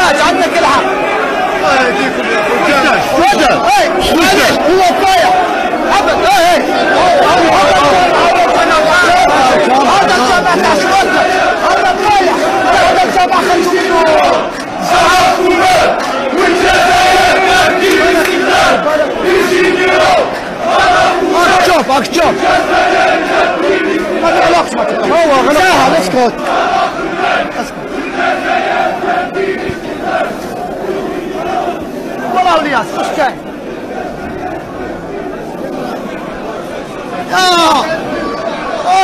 الحاج عندك الحق. هو طايح ابد. هذا الجامع تاع شرطه، هذا طايح، هذا الجامع خلوا منه. زعفونا والجزائر تأتي باستقلال يجينيو. اكتشوف ما تعلقش هو غلط. اسكت والله ولياس وش كان؟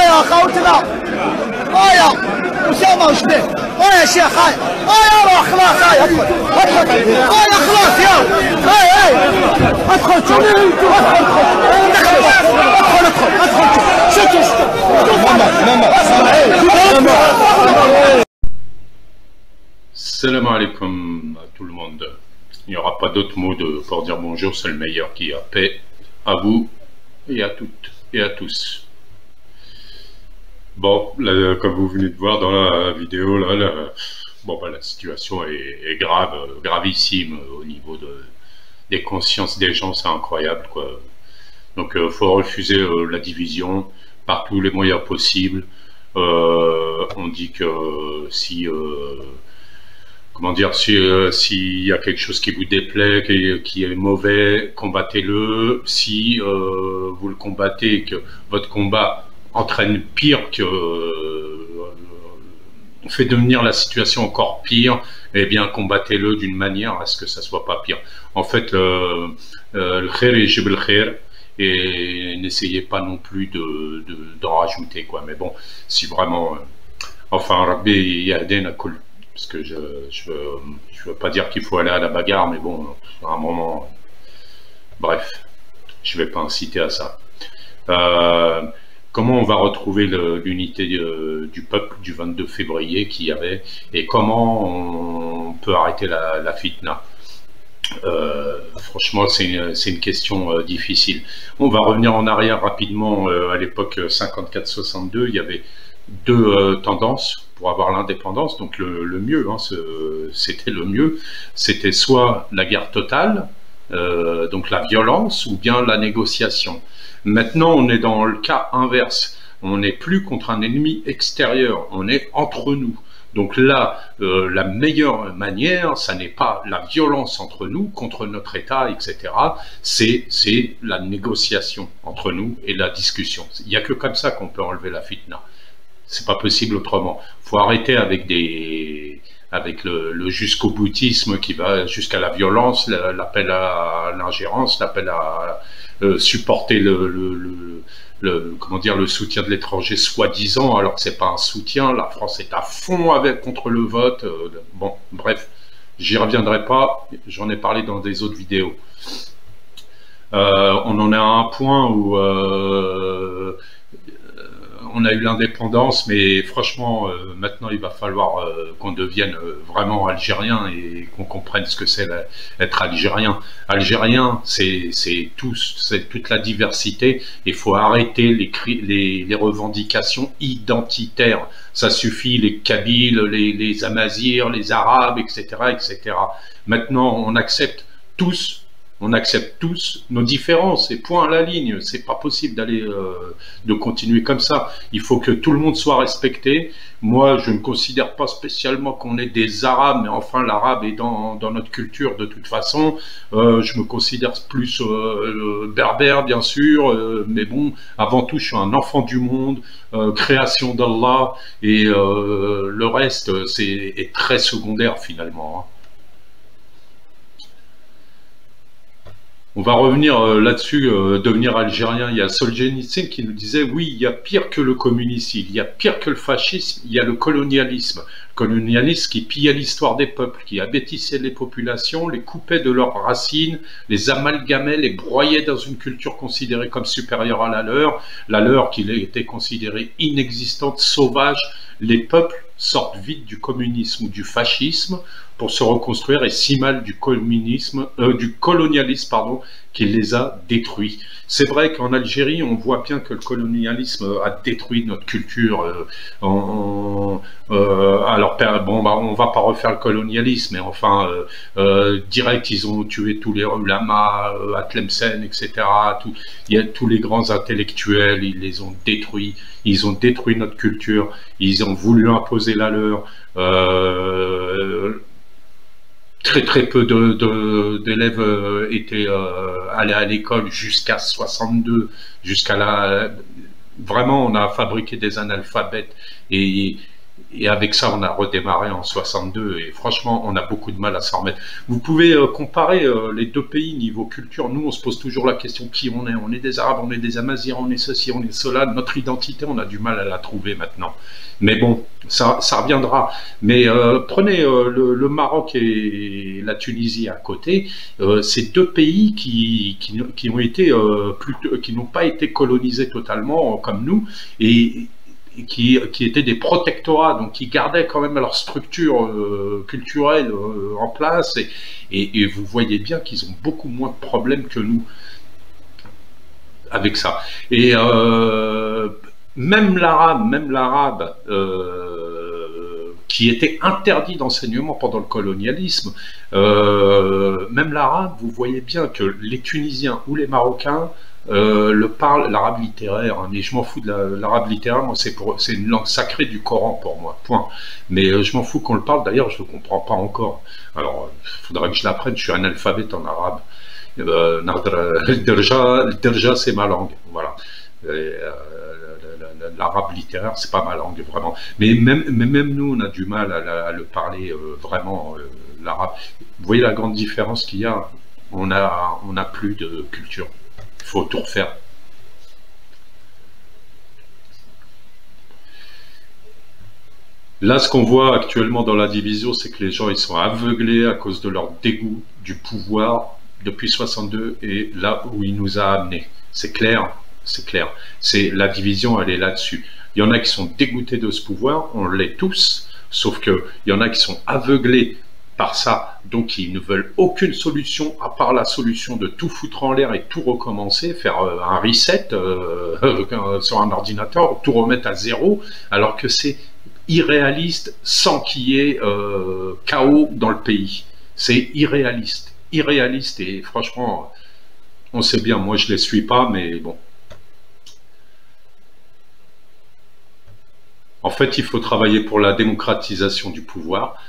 يا خوتنا يا اسامه وش بك؟ يا شيخ هاي يا روح خلاص. هاي ادخل يا خلاص يا ادخل شوف ادخل Salam alaikum à tout le monde. Il n'y aura pas d'autre mot pour dire bonjour, c'est le meilleur qui a. Paix à vous et à toutes et à tous. Bon, là, comme vous venez de voir dans la vidéo, là, la situation est grave, gravissime au niveau des consciences des gens, c'est incroyable, quoi. Donc, il faut refuser la division par tous les moyens possibles. On dit que si... comment dire, s'il y a quelque chose qui vous déplaît, qui est mauvais, combattez-le. Si vous le combattez et que votre combat entraîne pire, fait devenir la situation encore pire, eh bien combattez-le d'une manière à ce que ça soit pas pire. En fait, le khair et jib le khair, et n'essayez pas non plus d'en rajouter, quoi. Mais bon, si vraiment, enfin, Rabbi Yahdena Kul. Parce que je veux pas dire qu'il faut aller à la bagarre, mais bon, à un moment, bref, je vais pas inciter à ça. Comment on va retrouver l'unité du peuple du 22 février qu'il y avait, et comment on peut arrêter la fitna? Franchement, c'est une question difficile. On va revenir en arrière rapidement. À l'époque 54-62, il y avait deux tendances pour avoir l'indépendance. Donc le mieux, hein, c'était le mieux, c'était soit la guerre totale, donc la violence, ou bien la négociation. Maintenant, on est dans le cas inverse. On n'est plus contre un ennemi extérieur, on est entre nous. Donc là, la meilleure manière, ça n'est pas la violence entre nous, contre notre État, etc. C'est la négociation entre nous et la discussion. Il n'y a que comme ça qu'on peut enlever la fitna. C'est pas possible autrement. Faut arrêter avec le jusqu'au boutisme qui va jusqu'à la violence, l'appel à l'ingérence, l'appel à supporter comment dire, le soutien de l'étranger soi-disant, alors que c'est pas un soutien. La France est à fond contre le vote. Bon, bref, j'y reviendrai pas. J'en ai parlé dans des autres vidéos. On en est à un point où on a eu l'indépendance, mais franchement, maintenant il va falloir qu'on devienne vraiment algérien et qu'on comprenne ce que c'est être algérien. Algérien, c'est toute la diversité. Il faut arrêter les revendications identitaires. Ça suffit, les Kabyles, les Amazirs, les Arabes, etc., etc. Maintenant, on accepte tous nos différences, et point à la ligne. C'est pas possible de continuer comme ça. Il faut que tout le monde soit respecté. Moi, je ne considère pas spécialement qu'on est des Arabes, mais enfin, l'arabe est dans notre culture de toute façon. Je me considère plus berbère, bien sûr, mais bon, avant tout, je suis un enfant du monde, création d'Allah, et le reste, est très secondaire finalement, hein. On va revenir là-dessus, devenir algérien. Il y a Solzhenitsyn qui nous disait, oui, il y a pire que le communisme, il y a pire que le fascisme, il y a le colonialisme. Le colonialisme qui pillait l'histoire des peuples, qui abêtissait les populations, les coupait de leurs racines, les amalgamait, les broyait dans une culture considérée comme supérieure à la leur qui était considérée inexistante, sauvage. Les peuples sortent vite du communisme ou du fascisme pour se reconstruire et si mal du colonialisme, pardon, qui les a détruits. C'est vrai qu'en Algérie, on voit bien que le colonialisme a détruit notre culture. Alors, bon, bah, on va pas refaire le colonialisme, mais enfin, direct, ils ont tué tous les ulamas, à Tlemcen, etc. Il y a tous les grands intellectuels, ils les ont détruits. Ils ont détruit notre culture. Ils ont voulu imposer la leur. Très peu d'élèves étaient allés à l'école jusqu'à 62, vraiment on a fabriqué des analphabètes et avec ça on a redémarré en 62 et franchement on a beaucoup de mal à s'en remettre. Vous pouvez comparer les deux pays niveau culture. Nous on se pose toujours la question qui on est des Arabes, on est des Amazirs, on est ceci, on est cela. Notre identité on a du mal à la trouver maintenant. Mais bon, ça reviendra. Mais prenez le Maroc et la Tunisie à côté, c'est deux pays qui ont été qui n'ont pas été colonisés totalement comme nous et qui étaient des protectorats, donc qui gardaient quand même leur structure culturelle en place et vous voyez bien qu'ils ont beaucoup moins de problèmes que nous avec ça. Et même l'arabe qui était interdit d'enseignement pendant le colonialisme, même l'arabe, vous voyez bien que les Tunisiens ou les Marocains le parlent, l'arabe littéraire, hein, et je m'en fous de l'arabe littéraire, moi c'est une langue sacrée du Coran pour moi, point. Mais je m'en fous qu'on le parle, d'ailleurs je ne le comprends pas encore. Alors il faudrait que je l'apprenne, je suis analphabète en arabe. Le derja c'est ma langue, voilà. L'arabe littéraire, c'est pas ma langue vraiment. Mais même nous, on a du mal à le parler vraiment, l'arabe. Vous voyez la grande différence qu'il y a? On a plus de culture. Il faut tout refaire. Là, ce qu'on voit actuellement dans la division, c'est que les gens ils sont aveuglés à cause de leur dégoût du pouvoir depuis 62 et là où il nous a amenés. C'est clair. C'est clair. La division, elle est là-dessus. Il y en a qui sont dégoûtés de ce pouvoir, on l'est tous, sauf qu'il y en a qui sont aveuglés par ça, donc ils ne veulent aucune solution à part la solution de tout foutre en l'air et tout recommencer, faire un reset sur un ordinateur, tout remettre à zéro, alors que c'est irréaliste sans qu'il y ait chaos dans le pays. C'est irréaliste et franchement, on sait bien, moi je ne les suis pas, mais bon. En fait, il faut travailler pour la démocratisation du pouvoir,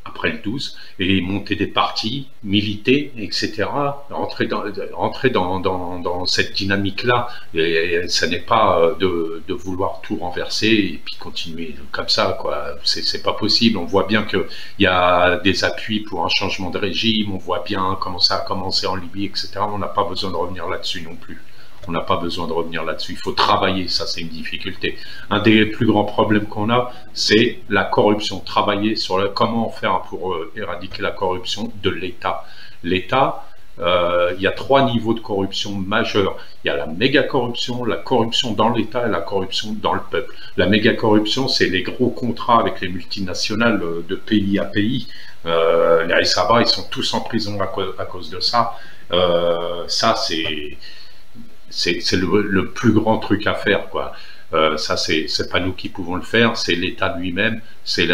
après le 12, et monter des partis, militer, etc. Rentrer dans cette dynamique-là. Et ça n'est pas de vouloir tout renverser et puis continuer comme ça, quoi. C'est pas possible. On voit bien qu'il y a des appuis pour un changement de régime, on voit bien comment ça a commencé en Libye, etc. On n'a pas besoin de revenir là-dessus non plus. On n'a pas besoin de revenir là-dessus. Il faut travailler, ça c'est une difficulté. Un des plus grands problèmes qu'on a, c'est la corruption. Travailler sur comment faire pour éradiquer la corruption de l'État. L'État, il y a 3 niveaux de corruption majeurs. Il y a la méga-corruption, la corruption dans l'État et la corruption dans le peuple. La méga-corruption, c'est les gros contrats avec les multinationales de pays à pays. Les Aïsaba, ils sont tous en prison à cause de ça. Ça, c'est le plus grand truc à faire, quoi. Ça, c'est pas nous qui pouvons le faire, c'est l'État lui-même, c'est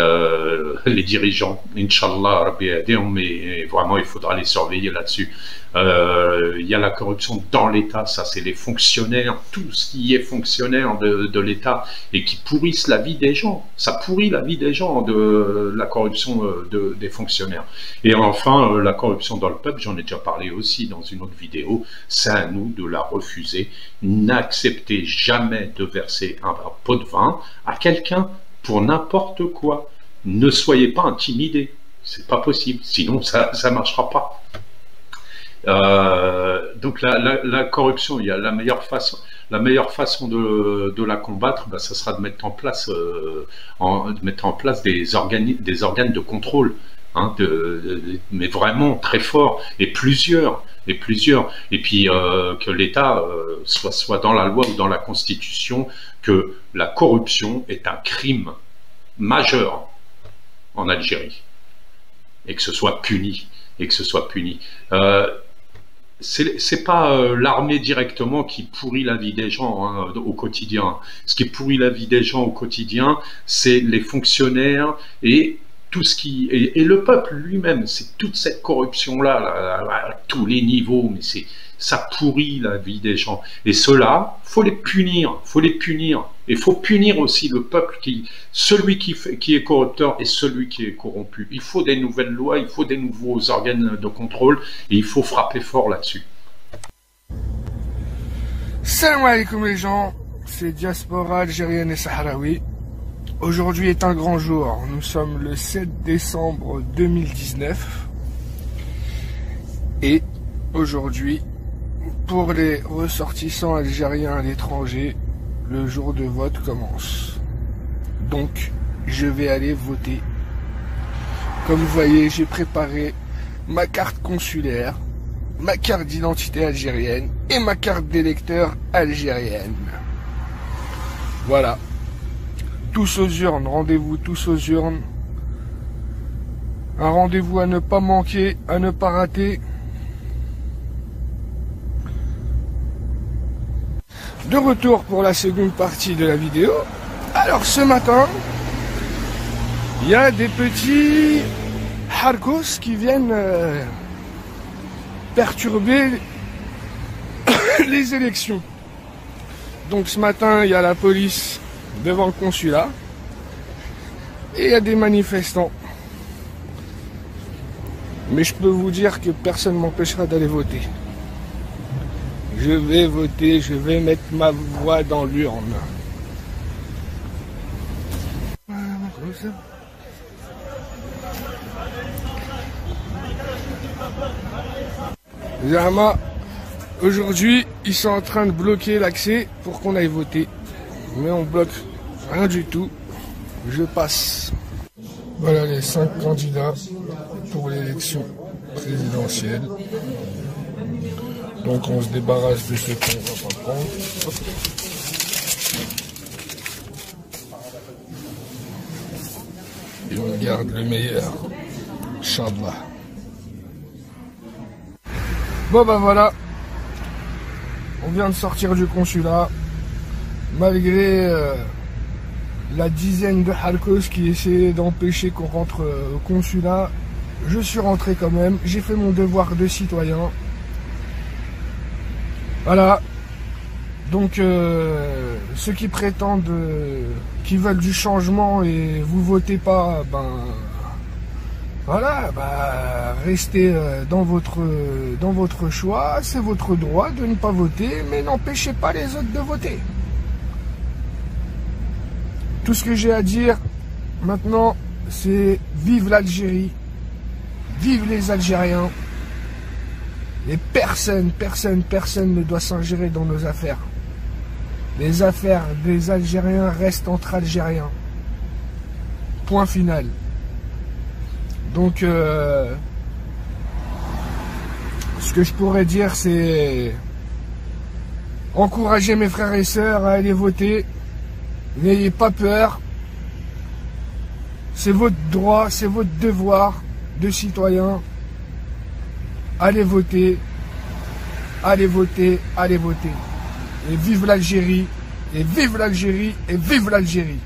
les dirigeants. Inch'Allah, Rabbi Adéhom, mais vraiment, il faudra les surveiller là-dessus. Il y a la corruption dans l'État, ça, c'est les fonctionnaires, tout ce qui est fonctionnaire de l'État et qui pourrissent la vie des gens. Ça pourrit la vie des gens, de la corruption des fonctionnaires. Et enfin, la corruption dans le peuple, j'en ai déjà parlé aussi dans une autre vidéo, c'est à nous de la refuser. N'acceptez jamais de verser un pot de vin à quelqu'un pour n'importe quoi. Ne soyez pas intimidés, c'est pas possible, sinon ça ne marchera pas. Donc la corruption, il y a la meilleure façon de la combattre, ça sera de mettre en place, des organes de contrôle, hein, mais vraiment très forts, et plusieurs, et puis que l'État soit dans la loi ou dans la Constitution que la corruption est un crime majeur en Algérie. et que ce soit puni, c'est pas l'armée directement qui pourrit la vie des gens au quotidien. Ce qui pourrit la vie des gens au quotidien, c'est les fonctionnaires et tout ce qui et le peuple lui-même. C'est toute cette corruption-là à tous les niveaux, mais ça pourrit la vie des gens. Et ceux-là, faut les punir, Et il faut punir aussi le peuple, celui qui est corrupteur et celui qui est corrompu. Il faut des nouvelles lois, il faut des nouveaux organes de contrôle, et il faut frapper fort là-dessus. Salam alaikum les gens, c'est Diaspora algérienne et sahraoui. Aujourd'hui est un grand jour, nous sommes le 7 décembre 2019. Et aujourd'hui, pour les ressortissants algériens à l'étranger, le jour de vote commence. Donc, je vais aller voter. Comme vous voyez, j'ai préparé ma carte consulaire, ma carte d'identité algérienne et ma carte d'électeur algérienne. Voilà. Tous aux urnes, rendez-vous tous aux urnes. Un rendez-vous à ne pas manquer, à ne pas rater. De retour pour la seconde partie de la vidéo. Alors ce matin, il y a des petits harkos qui viennent perturber les élections. Donc ce matin, il y a la police devant le consulat et il y a des manifestants. Mais je peux vous dire que personne ne m'empêchera d'aller voter. Je vais voter, je vais mettre ma voix dans l'urne. Zahma, aujourd'hui, ils sont en train de bloquer l'accès pour qu'on aille voter. Mais on bloque rien du tout. Je passe. Voilà les 5 candidats pour l'élection présidentielle. Donc on se débarrasse de ce qu'on va pas prendre. Et on garde le meilleur. Inch'Allah. Bon ben voilà. On vient de sortir du consulat. Malgré la dizaine de halkos qui essayaient d'empêcher qu'on rentre au consulat, je suis rentré quand même. J'ai fait mon devoir de citoyen. Voilà, donc ceux qui prétendent, qui veulent du changement et vous votez pas, ben voilà, restez dans votre choix, c'est votre droit de ne pas voter, mais n'empêchez pas les autres de voter. Tout ce que j'ai à dire maintenant, c'est vive l'Algérie, vive les Algériens. Et personne ne doit s'ingérer dans nos affaires. Les affaires des Algériens restent entre Algériens. Point final. Donc, ce que je pourrais dire, c'est encourager mes frères et sœurs à aller voter. N'ayez pas peur. C'est votre droit, c'est votre devoir de citoyen. Allez voter, allez voter, allez voter. Et vive l'Algérie, et vive l'Algérie, et vive l'Algérie.